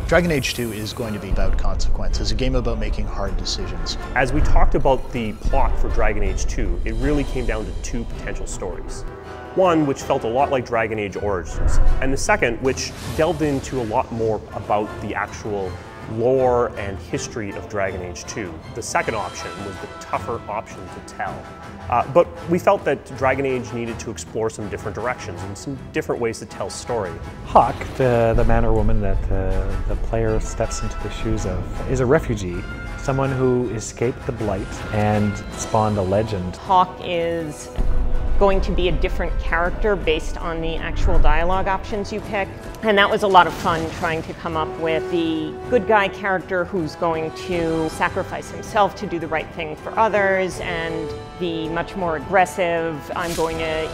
Dragon Age 2 is going to be about consequence. It's a game about making hard decisions. As we talked about the plot for Dragon Age 2, it really came down to two potential stories. One, which felt a lot like Dragon Age Origins, and the second, which delved into a lot more about the actual lore and history of Dragon Age 2. The second option was the tougher option to tell. But we felt that Dragon Age needed to explore some different directions and some different ways to tell story. Hawke, the man or woman that the player steps into the shoes of, is a refugee, someone who escaped the Blight and spawned a legend. Hawke is going to be a different character based on the actual dialogue options you pick. And that was a lot of fun trying to come up with the good guy character who's going to sacrifice himself to do the right thing for others, and the much more aggressive, I'm going to,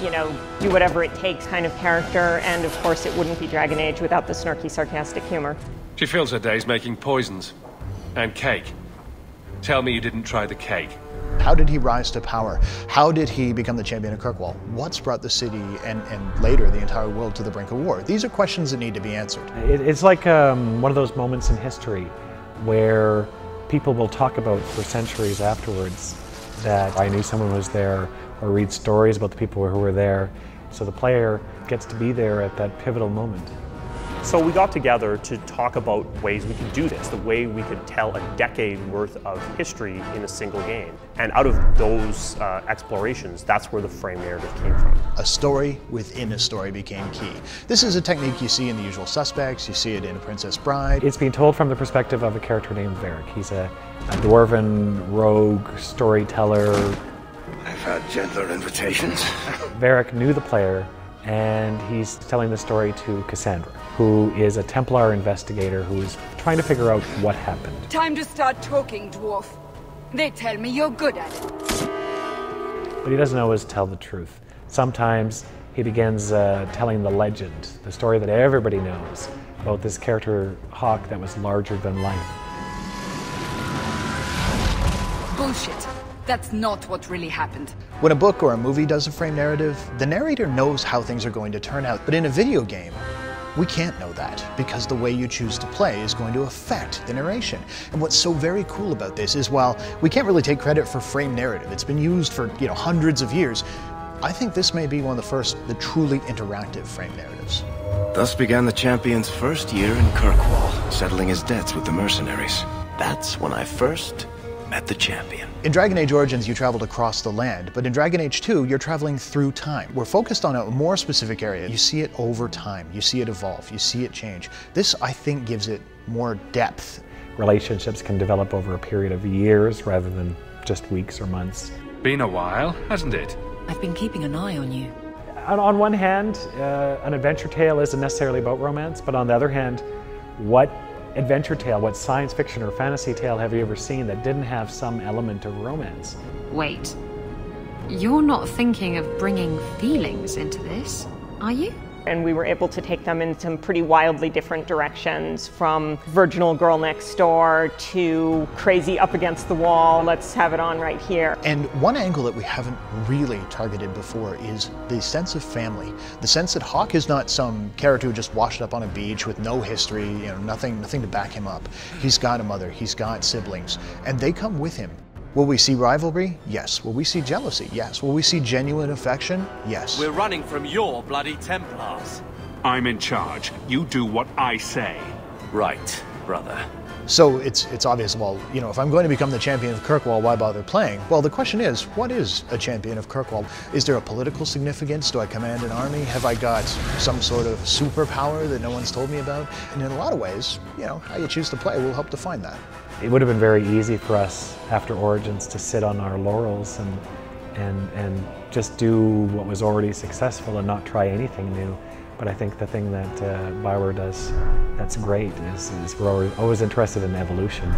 do whatever it takes kind of character. And of course it wouldn't be Dragon Age without the snarky, sarcastic humor. She fills her days making poisons and cake. Tell me you didn't try the cake. How did he rise to power? How did he become the champion of Kirkwall? What's brought the city and later the entire world to the brink of war? These are questions that need to be answered. It's like one of those moments in history where people will talk about for centuries afterwards that I knew someone was there, or read stories about the people who were there. So the player gets to be there at that pivotal moment. So we got together to talk about ways we could do this, the way we could tell a decade worth of history in a single game. And out of those explorations, that's where the frame narrative came from. A story within a story became key. This is a technique you see in The Usual Suspects, you see it in A Princess Bride. It's being told from the perspective of a character named Varric. He's a dwarven rogue storyteller. I've had gentler invitations. Varric knew the player, and he's telling the story to Cassandra, who is a Templar investigator who is trying to figure out what happened. Time to start talking, dwarf. They tell me you're good at it. What he doesn't always tell the truth. Sometimes he begins telling the legend, the story that everybody knows about this character, Hawke, that was larger than life. Bullshit. That's not what really happened. When a book or a movie does a frame narrative, the narrator knows how things are going to turn out. But in a video game, we can't know that, because the way you choose to play is going to affect the narration. And what's so very cool about this is, while we can't really take credit for frame narrative, it's been used for hundreds of years, I think this may be one of the first, the truly interactive frame narratives. Thus began the champion's first year in Kirkwall, settling his debts with the mercenaries. That's when I first met the champion. In Dragon Age Origins, you traveled across the land, but in Dragon Age 2, you're traveling through time. We're focused on a more specific area. You see it over time, you see it evolve, you see it change. This, I think, gives it more depth. Relationships can develop over a period of years rather than just weeks or months. Been a while, hasn't it? I've been keeping an eye on you. On one hand, an adventure tale isn't necessarily about romance, but on the other hand, what adventure tale, what science fiction or fantasy tale have you ever seen that didn't have some element of romance? Wait, you're not thinking of bringing feelings into this, are you? And we were able to take them in some pretty wildly different directions, from virginal girl next door to crazy up against the wall, let's have it on right here. And one angle that we haven't really targeted before is the sense of family. The sense that Hawke is not some character who just washed up on a beach with no history, nothing to back him up. He's got a mother, he's got siblings, and they come with him. Will we see rivalry? Yes. Will we see jealousy? Yes. Will we see genuine affection? Yes. We're running from your bloody Templars. I'm in charge. You do what I say. Right, brother. So it's obvious, well, if I'm going to become the champion of Kirkwall, why bother playing? Well, the question is, what is a champion of Kirkwall? Is there a political significance? Do I command an army? Have I got some sort of superpower that no one's told me about? And in a lot of ways, how you choose to play will help define that. It would have been very easy for us after Origins to sit on our laurels and just do what was already successful and not try anything new. But I think the thing that Bioware does that's great is we're always interested in evolution.